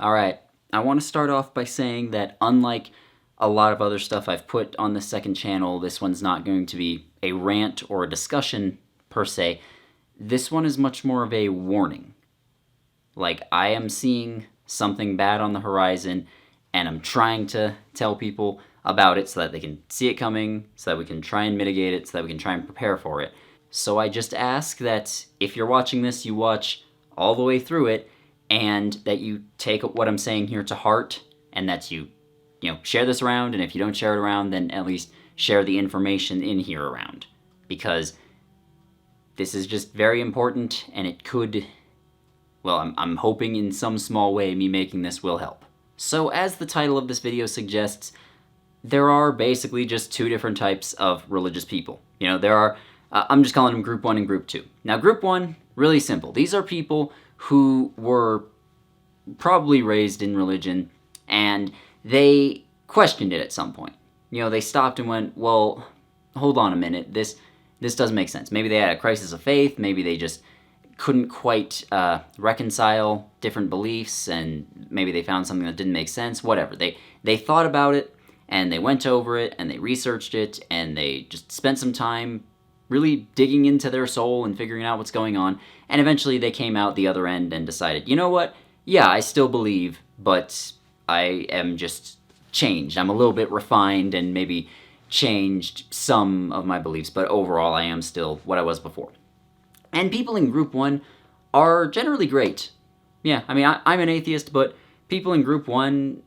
Alright, I want to start off by saying that unlike a lot of other stuff I've put on the second channel, this one's not going to be a rant or a discussion per se. This one is much more of a warning. Like, I am seeing something bad on the horizon, and I'm trying to tell people about it so that they can see it coming, so that we can try and mitigate it, so that we can try and prepare for it. So I just ask that if you're watching this, you watch all the way through it, and that you take what I'm saying here to heart, and that you share this around, and if you don't share it around, then at least share the information in here around. Because this is just very important, and it could, well, I'm hoping in some small way me making this will help. So as the title of this video suggests, there are basically just two different types of religious people. There are, I'm just calling them Group 1 and Group 2. Now, Group 1, really simple. These are people who were probably raised in religion, and they questioned it at some point. They stopped and went, well, hold on a minute, this doesn't make sense. Maybe they had a crisis of faith, maybe they just couldn't quite reconcile different beliefs, and maybe they found something that didn't make sense, whatever. They thought about it, and they went over it, and they researched it, and they just spent some time really digging into their soul and figuring out what's going on, and eventually they came out the other end and decided, you know what, yeah, I still believe, but I am just changed. I'm a little bit refined and maybe changed some of my beliefs, but overall I am still what I was before. And people in Group 1 are generally great. Yeah, I mean, I'm an atheist, but people in Group 1,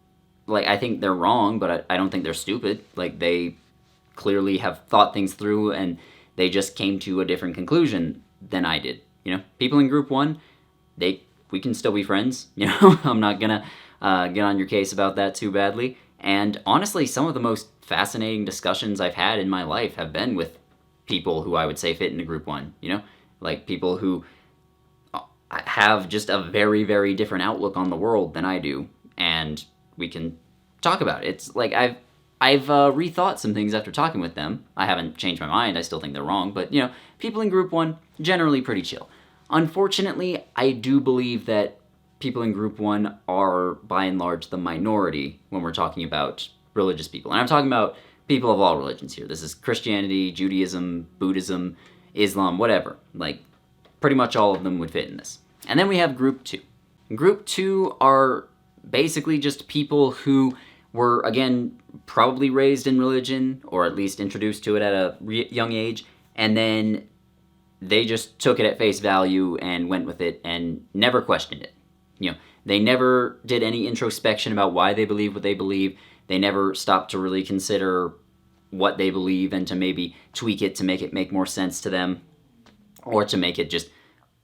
like, I think they're wrong, but I don't think they're stupid. Like, they clearly have thought things through, and they just came to a different conclusion than I did. People in Group 1, we can still be friends. I'm not gonna get on your case about that too badly. And honestly, some of the most fascinating discussions I've had in my life have been with people who I would say fit into Group 1, Like people who have just a very, very different outlook on the world than I do, and we can talk about it. It's like I've rethought some things after talking with them. I haven't changed my mind. I still think they're wrong, but people in Group 1, generally pretty chill. Unfortunately, I do believe that people in Group 1 are, by and large, the minority when we're talking about religious people. And I'm talking about people of all religions here. This is Christianity, Judaism, Buddhism, Islam, whatever. Like, pretty much all of them would fit in this. And then we have Group 2. Group 2 are basically just people who were, again, probably raised in religion, or at least introduced to it at a young age, and then they just took it at face value and went with it and never questioned it. They never did any introspection about why they believe what they believe. They never stopped to really consider what they believe and to maybe tweak it to make it make more sense to them, or to make it just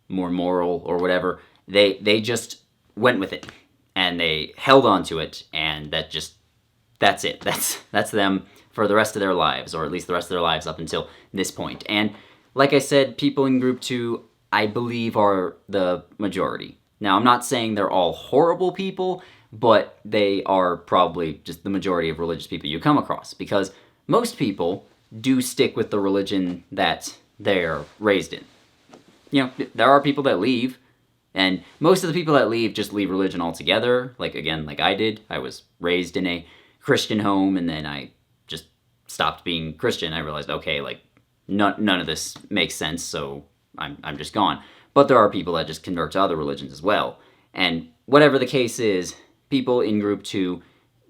more moral or whatever. They just went with it, and they held on to it, and that's it. That's them for the rest of their lives, or at least the rest of their lives up until this point. And like I said, people in Group 2, I believe, are the majority. Now, I'm not saying they're all horrible people, but they are probably just the majority of religious people you come across, because most people do stick with the religion that they're raised in. There are people that leave, and most of the people that leave just leave religion altogether. Like, again, like I did. I was raised in a Christian home, and then I just stopped being Christian. I realized, okay, like, none of this makes sense, so I'm just gone. But there are people that just convert to other religions as well. And whatever the case is, people in Group 2,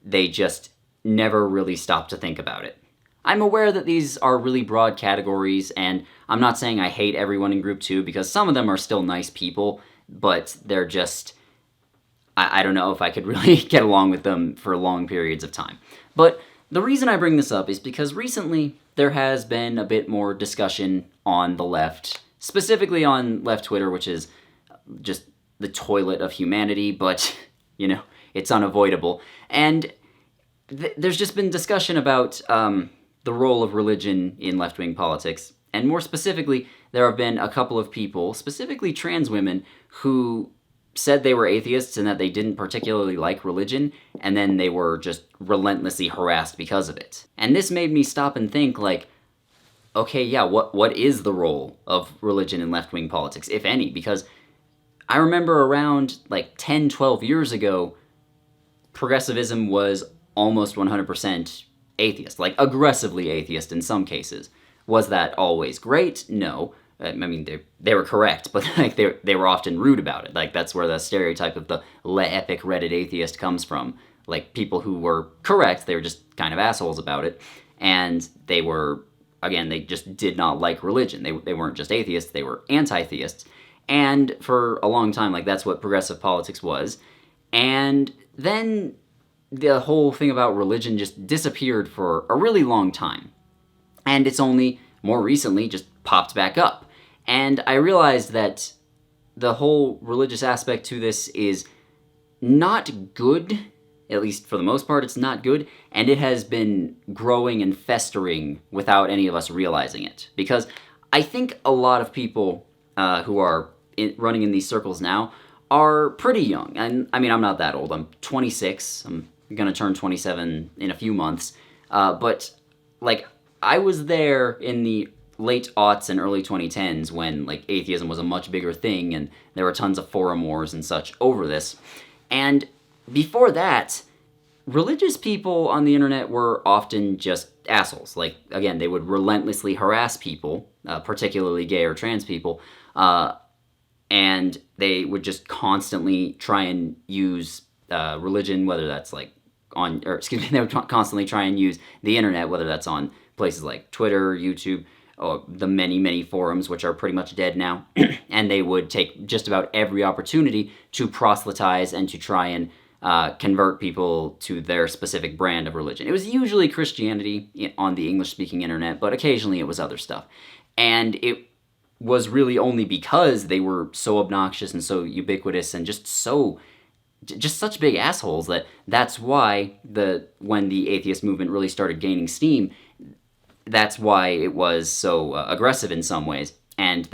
they just never really stop to think about it. I'm aware that these are really broad categories, and I'm not saying I hate everyone in Group 2, because some of them are still nice people, but they're just, I don't know if I could really get along with them for long periods of time. But the reason I bring this up is because recently there has been a bit more discussion on the left, specifically on left Twitter, which is just the toilet of humanity, but, it's unavoidable. And there's just been discussion about the role of religion in left-wing politics. And more specifically, there have been a couple of people, specifically trans women, who said they were atheists and that they didn't particularly like religion, and then they were just relentlessly harassed because of it. And this made me stop and think, like, okay, yeah, what is the role of religion in left-wing politics, if any? Because I remember around, like, 10, 12 years ago, progressivism was almost 100% atheist, like aggressively atheist in some cases. Was that always great? No. I mean, they were correct, but like they were often rude about it. Like that's where the stereotype of the epic Reddit atheist comes from. Like people who were correct, they were just kind of assholes about it, and they were, again, they just did not like religion. They weren't just atheists, they were anti-theists. And for a long time, like that's what progressive politics was. And then the whole thing about religion just disappeared for a really long time. And it's only more recently just popped back up. And I realized that the whole religious aspect to this is not good. At least for the most part, it's not good, and it has been growing and festering without any of us realizing it. Because I think a lot of people who are running in these circles now are pretty young. And I mean, I'm not that old. I'm 26. I'm going to turn 27 in a few months. But, like, I was there in the late aughts and early 2010s when, like, atheism was a much bigger thing, and there were tons of forum wars and such over this. And before that, religious people on the internet were often just assholes. Like, again, they would relentlessly harass people, particularly gay or trans people, and they would just constantly try and use religion, whether that's like they would constantly try and use the internet, whether that's on places like Twitter, YouTube, or the many, many forums, which are pretty much dead now, and they would take just about every opportunity to proselytize and to try and convert people to their specific brand of religion. It was usually Christianity on the English-speaking internet, but occasionally it was other stuff. And it was really only because they were so obnoxious and so ubiquitous and just such big assholes that's why when the atheist movement really started gaining steam, that's why it was so aggressive in some ways. And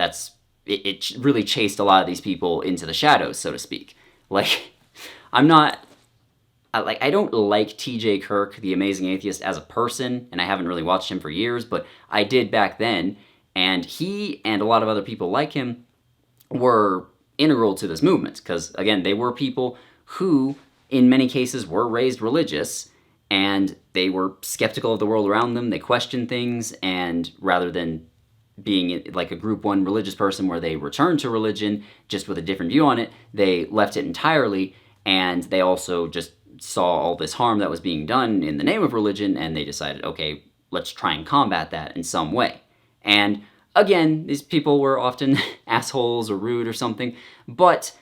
it really chased a lot of these people into the shadows, so to speak. Like, I don't like TJ Kirk, the Amazing Atheist, as a person, and I haven't really watched him for years, but I did back then, and he and a lot of other people like him were integral to this movement, because, again, they were people who, in many cases, were raised religious, and they were skeptical of the world around them, they questioned things, and rather than being like a group one religious person where they returned to religion just with a different view on it, they left it entirely. And they also just saw all this harm that was being done in the name of religion, and they decided, okay, let's try and combat that in some way. And again, these people were often assholes or rude or something, but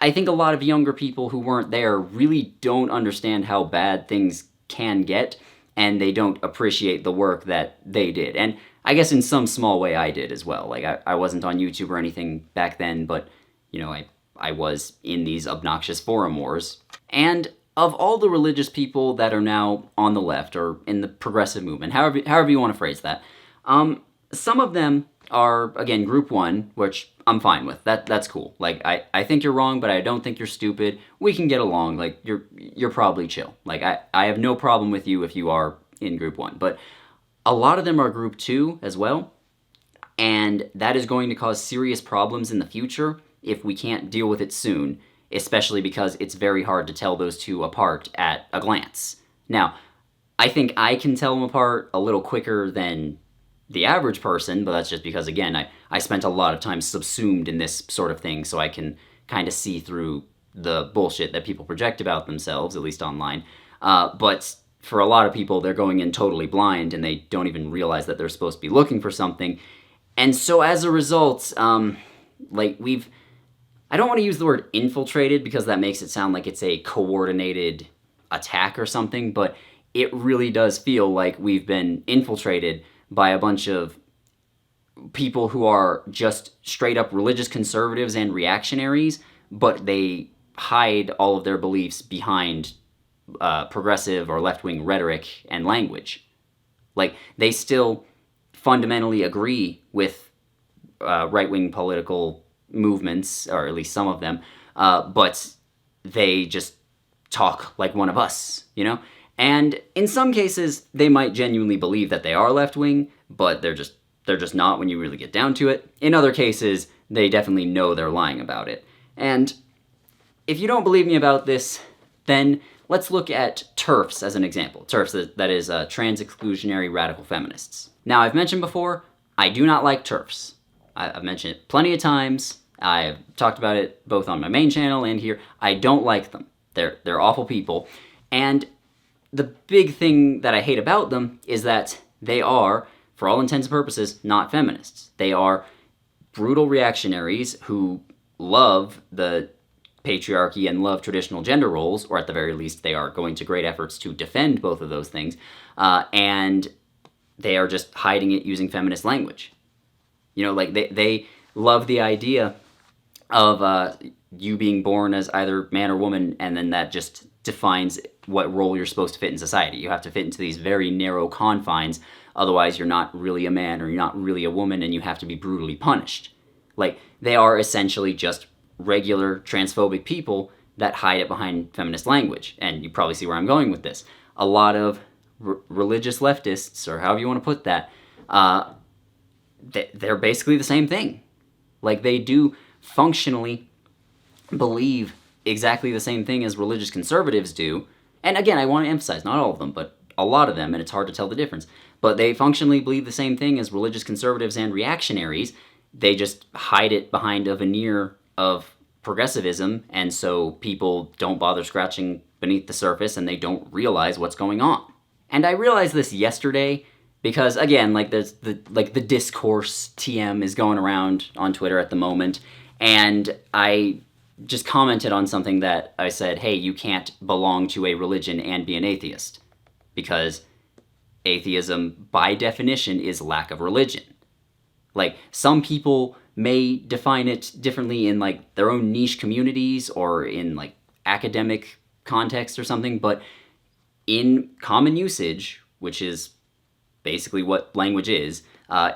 I think a lot of younger people who weren't there really don't understand how bad things can get, and they don't appreciate the work that they did. And I guess in some small way I did as well. Like, I wasn't on YouTube or anything back then, but, you know, I was in these obnoxious forum wars. And of all the religious people that are now on the left or in the progressive movement, however you want to phrase that, some of them are, again, group one, which I'm fine with. That's cool. Like, I think you're wrong, but I don't think you're stupid. We can get along. Like, you're probably chill. Like, I have no problem with you if you are in group one. But a lot of them are group two as well, and that is going to cause serious problems in the future if we can't deal with it soon, especially because it's very hard to tell those two apart at a glance. Now, I think I can tell them apart a little quicker than the average person, but that's just because, again, I spent a lot of time subsumed in this sort of thing, so I can kind of see through the bullshit that people project about themselves, at least online. But for a lot of people, they're going in totally blind, and they don't even realize that they're supposed to be looking for something. And so as a result, I don't want to use the word infiltrated because that makes it sound like it's a coordinated attack or something, but it really does feel like we've been infiltrated by a bunch of people who are just straight up religious conservatives and reactionaries, but they hide all of their beliefs behind progressive or left-wing rhetoric and language. Like, they still fundamentally agree with right-wing political movements, or at least some of them, but they just talk like one of us, you know? And in some cases, they might genuinely believe that they are left-wing, but they're just not when you really get down to it. In other cases, they definitely know they're lying about it. And if you don't believe me about this, then let's look at TERFs as an example. TERFs, that is trans-exclusionary radical feminists. Now, I've mentioned before, I do not like TERFs. I've mentioned it plenty of times. I've talked about it both on my main channel and here. I don't like them. They're awful people. And the big thing that I hate about them is that they are, for all intents and purposes, not feminists. They are brutal reactionaries who love the patriarchy and love traditional gender roles, or at the very least, they are going to great efforts to defend both of those things, and they are just hiding it using feminist language. You know, like, they love the idea of you being born as either man or woman, and then that just defines what role you're supposed to fit in society. You have to fit into these very narrow confines, otherwise you're not really a man or you're not really a woman, and you have to be brutally punished. Like, they are essentially just regular transphobic people that hide it behind feminist language. And you probably see where I'm going with this. A lot of religious leftists, or however you want to put that, they're basically the same thing. Like, they do functionally believe exactly the same thing as religious conservatives do. And again, I want to emphasize, not all of them, but a lot of them, and it's hard to tell the difference. But they functionally believe the same thing as religious conservatives and reactionaries. They just hide it behind a veneer of progressivism, and so people don't bother scratching beneath the surface, and they don't realize what's going on. And I realized this yesterday because, again, like, there's the discourse TM is going around on Twitter at the moment, and I just commented on something that I said, hey, you can't belong to a religion and be an atheist, because atheism, by definition, is lack of religion. Like, some people may define it differently in, like, their own niche communities or in, like, academic context or something, but in common usage, which is basically what language is,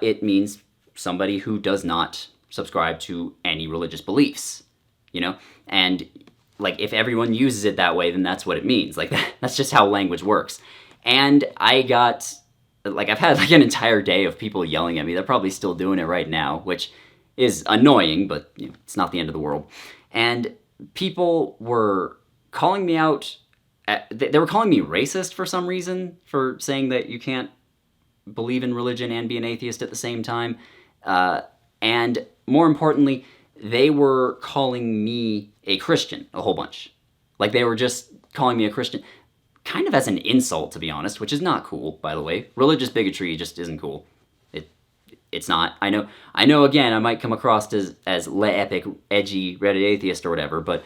it means somebody who does not subscribe to any religious beliefs, you know? And, like, if everyone uses it that way, then that's what it means. Like, that's just how language works. And I got, like, I've had, like, an entire day of people yelling at me. They're probably still doing it right now, which is annoying, but, you know, it's not the end of the world. And people were calling me out. They were calling me racist for some reason for saying that you can't believe in religion and be an atheist at the same time. And more importantly, they were calling me a Christian a whole bunch. Like, they were just calling me a Christian, kind of as an insult, to be honest, which is not cool, by the way. Religious bigotry just isn't cool. It's not. I know. Again, I might come across as le epic, edgy, Reddit atheist or whatever, but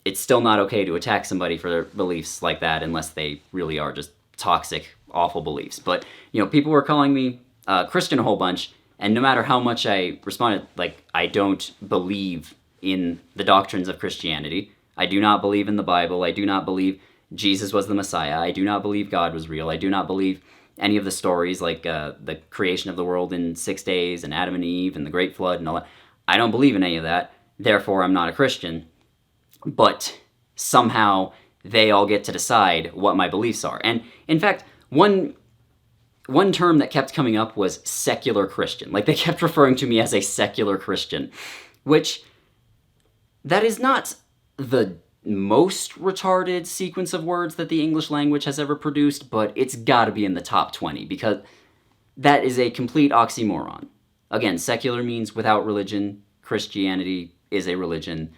it's still not okay to attack somebody for their beliefs like that unless they really are just toxic, awful beliefs. But, you know, people were calling me Christian a whole bunch, and no matter how much I responded, like, I don't believe in the doctrines of Christianity. I do not believe in the Bible. I do not believe Jesus was the Messiah. I do not believe God was real. I do not believe any of the stories, like the creation of the world in 6 days and Adam and Eve and the Great Flood and all that. I don't believe in any of that. Therefore, I'm not a Christian. But somehow they all get to decide what my beliefs are. And in fact, one term that kept coming up was secular Christian. Like, they kept referring to me as a secular Christian, which that is not the most retarded sequence of words that the English language has ever produced, but it's gotta be in the top 20, because that is a complete oxymoron. Again, secular means without religion. Christianity is a religion.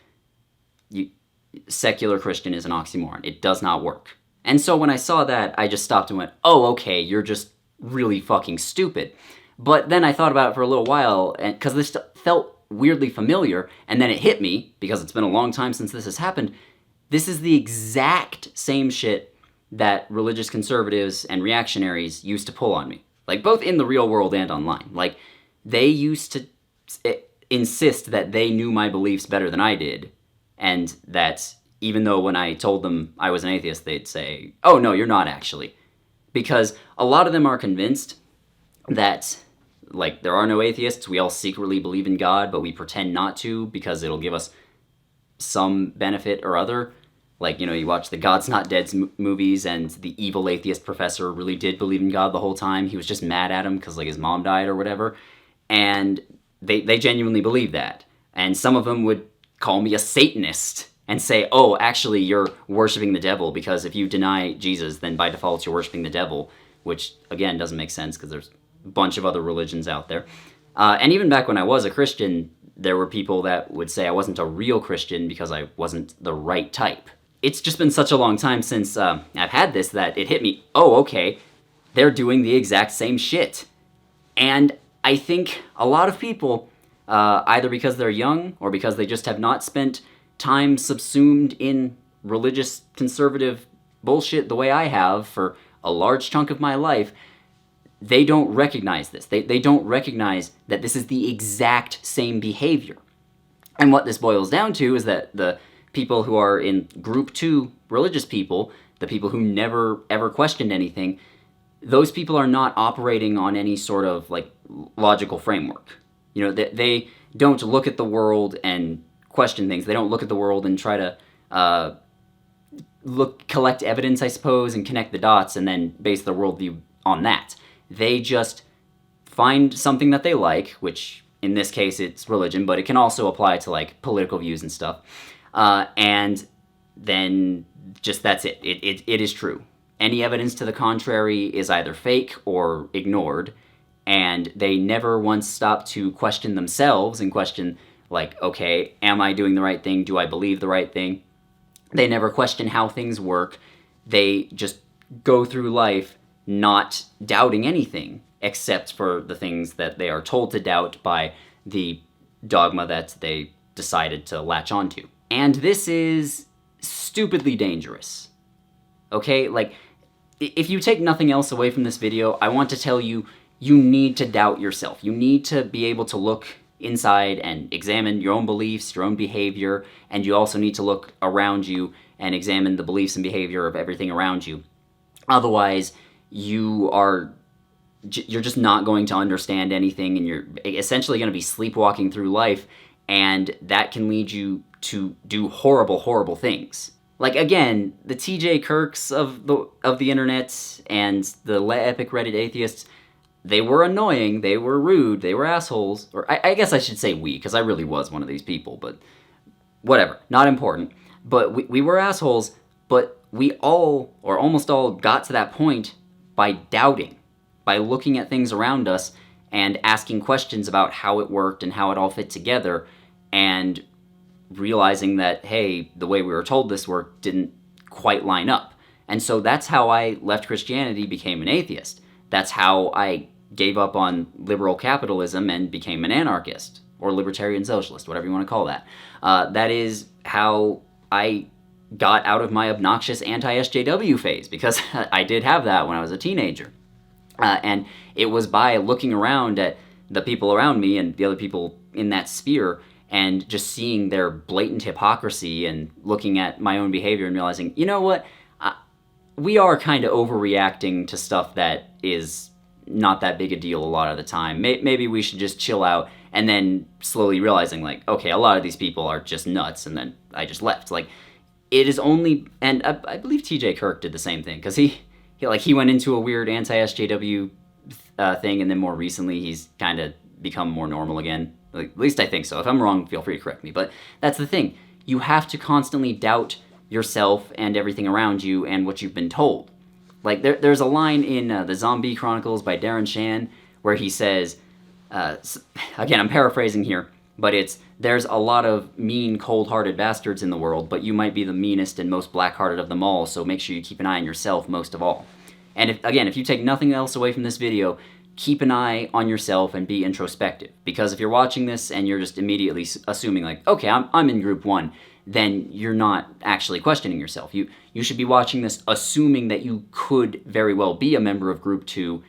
Secular Christian is an oxymoron. It does not work. And so when I saw that, I just stopped and went, oh, okay, you're just really fucking stupid. But then I thought about it for a little while, and because this felt weirdly familiar, and then it hit me, because it's been a long time since this has happened. This is the exact same shit that religious conservatives and reactionaries used to pull on me. Like, both in the real world and online. Like, they used to insist that they knew my beliefs better than I did, and that even though when I told them I was an atheist, they'd say, oh, no, you're not actually. Because a lot of them are convinced that, like, there are no atheists. We all secretly believe in God, but we pretend not to because it'll give us some benefit or other. Like, you know, you watch the God's Not Dead movies, and the evil atheist professor really did believe in God the whole time. He was just mad at him because, like, his mom died or whatever. And they genuinely believe that. And some of them would call me a Satanist and say, oh, actually, you're worshiping the devil, because if you deny Jesus, then by default you're worshiping the devil, which, again, doesn't make sense because there's a bunch of other religions out there. And even back when I was a Christian, there were people that would say I wasn't a real Christian because I wasn't the right type. It's just been such a long time since I've had this that it hit me, oh, okay, they're doing the exact same shit. And I think a lot of people, either because they're young or because they just have not spent time subsumed in religious conservative bullshit the way I have for a large chunk of my life, they don't recognize this. They don't recognize that this is the exact same behavior. And what this boils down to is that the people who are in group 2 religious people, the people who never ever questioned anything, those people are not operating on any sort of like logical framework. You know, they don't look at the world and question things. They don't look at the world and try to collect evidence, I suppose, and connect the dots and then base their worldview on that. They just find something that they like, which in this case it's religion, but it can also apply to like political views and stuff. And then just that's it. It is true. Any evidence to the contrary is either fake or ignored, and they never once stop to question themselves and question, like, okay, am I doing the right thing? Do I believe the right thing? They never question how things work. They just go through life not doubting anything except for the things that they are told to doubt by the dogma that they decided to latch onto. And this is stupidly dangerous. Okay? Like, if you take nothing else away from this video, I want to tell you, you need to doubt yourself. You need to be able to look inside and examine your own beliefs, your own behavior, and you also need to look around you and examine the beliefs and behavior of everything around you. Otherwise, you're just not going to understand anything, and you're essentially going to be sleepwalking through life, and that can lead you to do horrible, horrible things. Like, again, the TJ Kirks of the internet and the Epic Reddit atheists, they were annoying, they were rude, they were assholes. Or I guess I should say we, because I really was one of these people, but whatever, not important. But we were assholes, but we all, or almost all, got to that point by doubting, by looking at things around us and asking questions about how it worked and how it all fit together, and realizing that, hey, the way we were told this worked didn't quite line up. And so that's how I left Christianity, became an atheist. That's how I gave up on liberal capitalism and became an anarchist, or libertarian socialist, whatever you want to call that. That is how I got out of my obnoxious anti-SJW phase, because I did have that when I was a teenager. And it was by looking around at the people around me and the other people in that sphere and just seeing their blatant hypocrisy and looking at my own behavior and realizing, you know what, we are kind of overreacting to stuff that is not that big a deal a lot of the time. Maybe we should just chill out, and then slowly realizing, like, okay, a lot of these people are just nuts, and then I just left. Like, it is only, and I believe TJ Kirk did the same thing, because he went into a weird anti-SJW thing, and then more recently he's kind of become more normal again. Like, at least I think so. If I'm wrong, feel free to correct me. But that's the thing. You have to constantly doubt yourself and everything around you and what you've been told. Like, there's a line in the Zombie Chronicles by Darren Shan where he says, again, I'm paraphrasing here, but it's, there's a lot of mean, cold-hearted bastards in the world, but you might be the meanest and most black-hearted of them all, so make sure you keep an eye on yourself most of all. And if you take nothing else away from this video, keep an eye on yourself and be introspective. Because if you're watching this and you're just immediately assuming, like, okay, I'm in group 1, then you're not actually questioning yourself. You should be watching this assuming that you could very well be a member of group 2,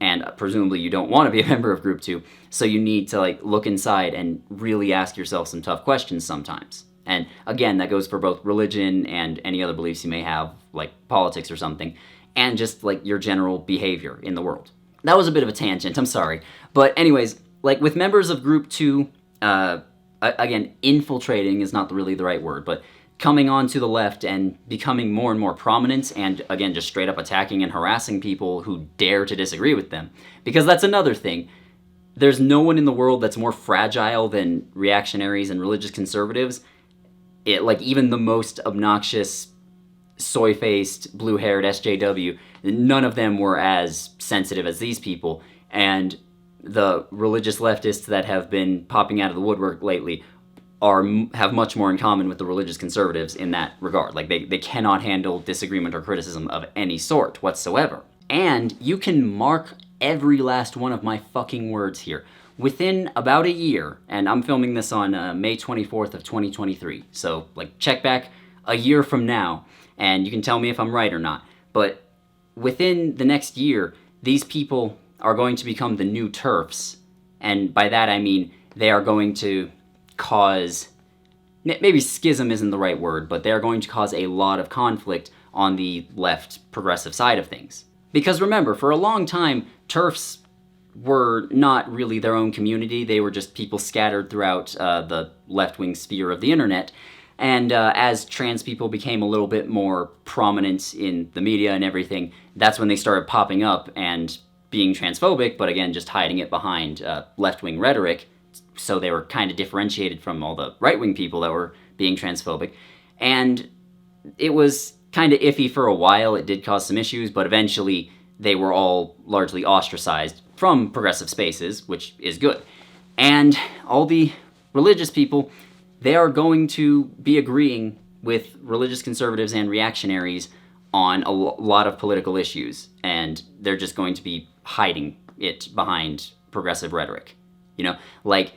and presumably you don't want to be a member of group 2, so you need to, like, look inside and really ask yourself some tough questions sometimes. And again, that goes for both religion and any other beliefs you may have, like politics or something, and just, like, your general behavior in the world. That was a bit of a tangent, I'm sorry. But anyways, like, with members of group 2, again, infiltrating is not really the right word, but coming onto the left and becoming more and more prominent, and again, just straight up attacking and harassing people who dare to disagree with them. Because that's another thing. There's no one in the world that's more fragile than reactionaries and religious conservatives. like even the most obnoxious soy-faced, blue-haired SJW, none of them were as sensitive as these people. And the religious leftists that have been popping out of the woodwork lately have much more in common with the religious conservatives in that regard. Like, they cannot handle disagreement or criticism of any sort whatsoever. And you can mark every last one of my fucking words here. Within about a year, and I'm filming this on May 24th of 2023, so, like, check back a year from now, and you can tell me if I'm right or not. But within the next year, these people are going to become the new TERFs, and by that I mean they are going to cause, maybe schism isn't the right word, but they're going to cause a lot of conflict on the left progressive side of things. Because remember, for a long time, TERFs were not really their own community. They were just people scattered throughout the left-wing sphere of the internet. And as trans people became a little bit more prominent in the media and everything, that's when they started popping up and being transphobic, but again, just hiding it behind left-wing rhetoric. So they were kind of differentiated from all the right-wing people that were being transphobic. And it was kind of iffy for a while. It did cause some issues, but eventually they were all largely ostracized from progressive spaces, which is good. And all the religious people, they are going to be agreeing with religious conservatives and reactionaries on a lot of political issues, and they're just going to be hiding it behind progressive rhetoric. You know, like,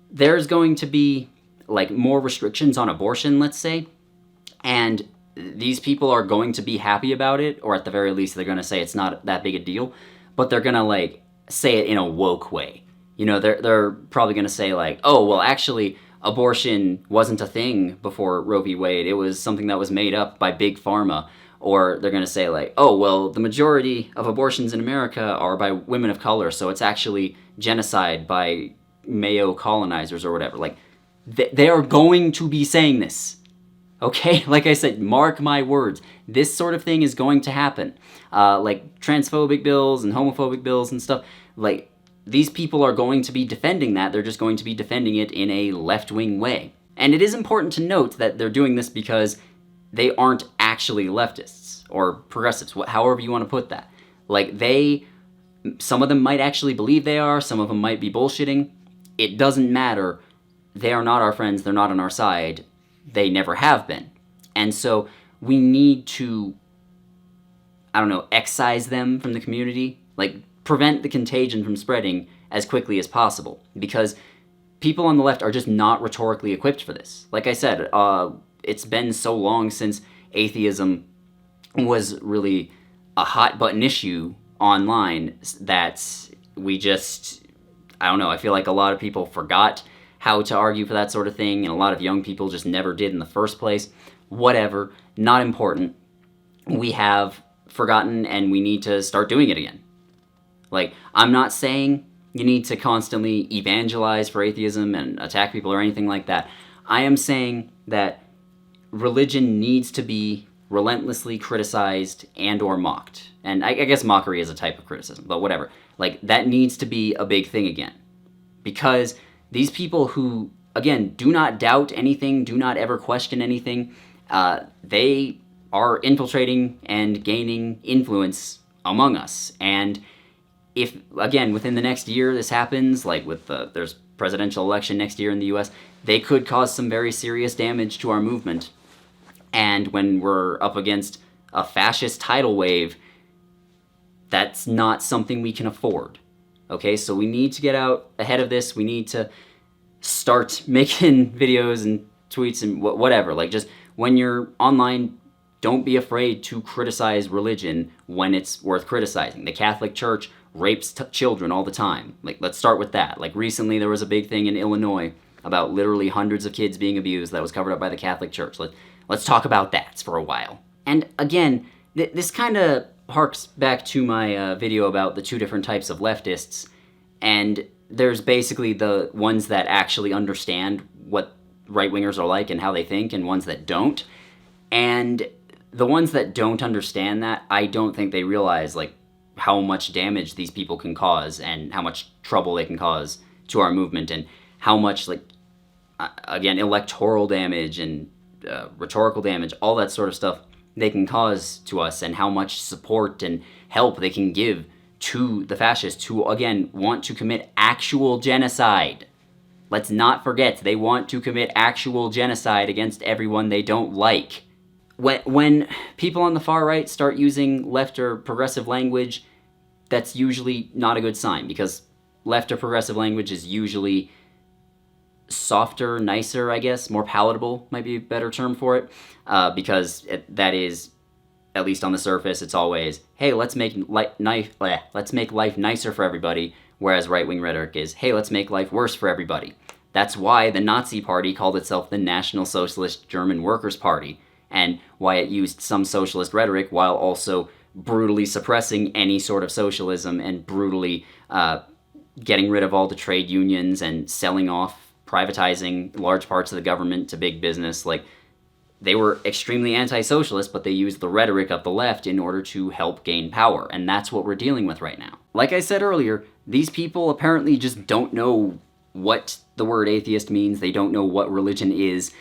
there's going to be, like, more restrictions on abortion, let's say, and these people are going to be happy about it, or at the very least, they're going to say it's not that big a deal, but they're going to, like, say it in a woke way. You know, they're probably going to say, like, oh, well, actually, abortion wasn't a thing before Roe v. Wade. It was something that was made up by Big Pharma. Or they're going to say, like, oh, well, the majority of abortions in America are by women of color, so it's actually genocide by Mayo colonizers or whatever. Like, they are going to be saying this. Okay? Like I said, mark my words. This sort of thing is going to happen. Like, transphobic bills and homophobic bills and stuff. Like, these people are going to be defending that. They're just going to be defending it in a left-wing way. And it is important to note that they're doing this because they aren't actually leftists or progressives, however you want to put that. Like, some of them might actually believe they are, some of them might be bullshitting. It doesn't matter. They are not our friends, they're not on our side. They never have been. And so we need to, I don't know, excise them from the community. Like, prevent the contagion from spreading as quickly as possible. Because people on the left are just not rhetorically equipped for this. Like I said, it's been so long since atheism was really a hot button issue online that we just, I don't know, I feel like a lot of people forgot how to argue for that sort of thing, and a lot of young people just never did in the first place. Whatever, not important. We have forgotten, and we need to start doing it again. Like, I'm not saying you need to constantly evangelize for atheism and attack people or anything like that. I am saying that religion needs to be relentlessly criticized and or mocked. And I guess mockery is a type of criticism, but whatever. Like, that needs to be a big thing again. Because these people who, again, do not doubt anything, do not ever question anything, they are infiltrating and gaining influence among us. And if, again, within the next year this happens, like there's presidential election next year in the US, they could cause some very serious damage to our movement. And when we're up against a fascist tidal wave, that's not something we can afford. Okay, so we need to get out ahead of this. We need to start making videos and tweets and whatever. Like, just when you're online, don't be afraid to criticize religion when it's worth criticizing. The Catholic Church rapes children all the time. Like, let's start with that. Like, recently there was a big thing in Illinois about literally hundreds of kids being abused that was covered up by the Catholic Church. Let's talk about that for a while. And again, this kind of harks back to my video about the two different types of leftists, and there's basically the ones that actually understand what right-wingers are like and how they think, and ones that don't. And the ones that don't understand that, I don't think they realize, like, how much damage these people can cause and how much trouble they can cause to our movement, and how much, like, again, electoral damage and rhetorical damage, all that sort of stuff they can cause to us, and how much support and help they can give to the fascists who, again, want to commit actual genocide. Let's not forget, they want to commit actual genocide against everyone they don't like. When people on the far right start using left or progressive language, that's usually not a good sign, because left or progressive language is usually softer, nicer, I guess, more palatable might be a better term for it, because that is, at least on the surface, it's always, hey, let's make life nicer for everybody, whereas right-wing rhetoric is, hey, let's make life worse for everybody. That's why the Nazi Party called itself the National Socialist German Workers' Party, and why it used some socialist rhetoric while also brutally suppressing any sort of socialism and brutally getting rid of all the trade unions and selling off, privatizing large parts of the government to big business. Like, they were extremely anti-socialist, but they used the rhetoric of the left in order to help gain power, and that's what we're dealing with right now. Like I said earlier, these people apparently just don't know what the word atheist means. They don't know what religion is.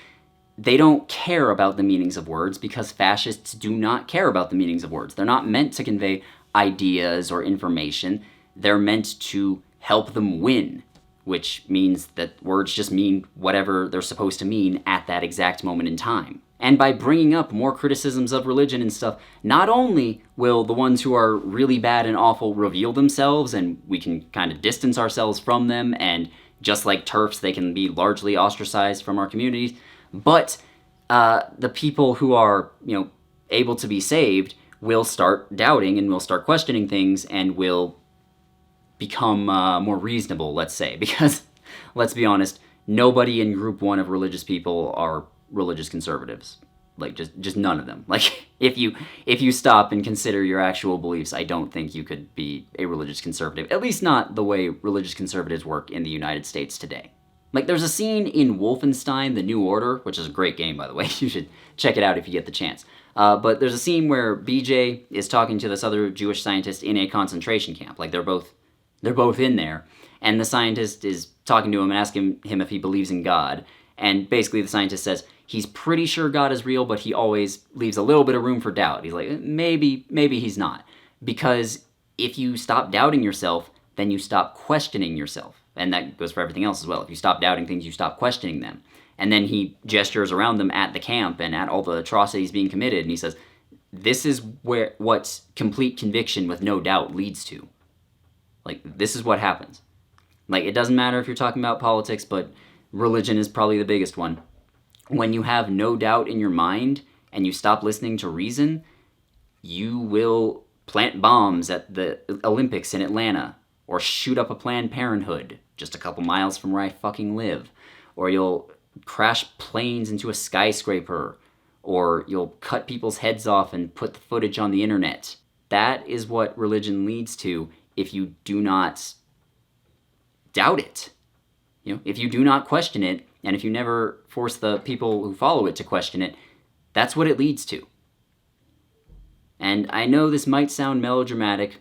They don't care about the meanings of words, because fascists do not care about the meanings of words. They're not meant to convey ideas or information. They're meant to help them win, which means that words just mean whatever they're supposed to mean at that exact moment in time. And by bringing up more criticisms of religion and stuff, not only will the ones who are really bad and awful reveal themselves, and we can kind of distance ourselves from them, and just like TERFs, they can be largely ostracized from our communities, but the people who are, able to be saved will start doubting and will start questioning things and will become more reasonable, let's say, because, let's be honest, nobody in group one of religious people are religious conservatives. Like, just none of them. Like, if you stop and consider your actual beliefs, I don't think you could be a religious conservative. At least not the way religious conservatives work in the United States today. Like, there's a scene in Wolfenstein: The New Order, which is a great game, by the way. You should check it out if you get the chance. But there's a scene where BJ is talking to this other Jewish scientist in a concentration camp. Like, they're both in there, and the scientist is talking to him and asking him if he believes in God. And basically the scientist says he's pretty sure God is real, but he always leaves a little bit of room for doubt. He's like, maybe he's not. Because if you stop doubting yourself, then you stop questioning yourself. And that goes for everything else as well. If you stop doubting things, you stop questioning them. And then he gestures around them at the camp and at all the atrocities being committed, and he says, this is what complete conviction with no doubt leads to. Like, this is what happens. Like, it doesn't matter if you're talking about politics, but religion is probably the biggest one. When you have no doubt in your mind and you stop listening to reason, you will plant bombs at the Olympics in Atlanta, or shoot up a Planned Parenthood just a couple miles from where I fucking live, or you'll crash planes into a skyscraper, or you'll cut people's heads off and put the footage on the internet. That is what religion leads to if you do not doubt it. If you do not question it, and if you never force the people who follow it to question it, that's what it leads to. And I know this might sound melodramatic,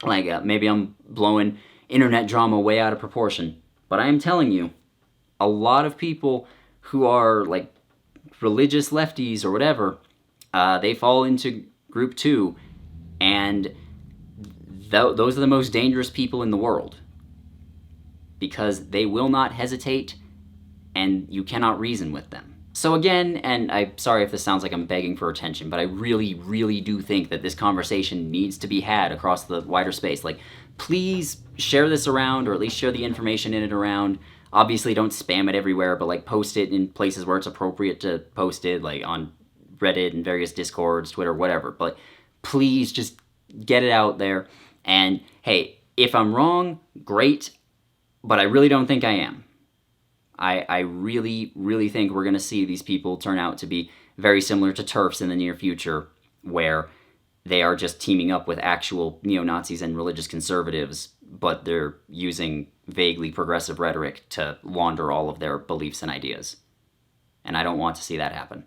like maybe I'm blowing internet drama way out of proportion, but I am telling you, a lot of people who are like religious lefties or whatever, they fall into group 2, and those are the most dangerous people in the world, because they will not hesitate, and you cannot reason with them. So again, and I'm sorry if this sounds like I'm begging for attention, but I really, really do think that this conversation needs to be had across the wider space. Like, please share this around, or at least share the information in it around. Obviously, don't spam it everywhere, but like post it in places where it's appropriate to post it, like on Reddit and various Discords, Twitter, whatever. But please just get it out there. And hey, if I'm wrong, great, but I really don't think I am. I really, really think we're going to see these people turn out to be very similar to TERFs in the near future, where they are just teaming up with actual neo-Nazis and religious conservatives, but they're using vaguely progressive rhetoric to launder all of their beliefs and ideas. And I don't want to see that happen.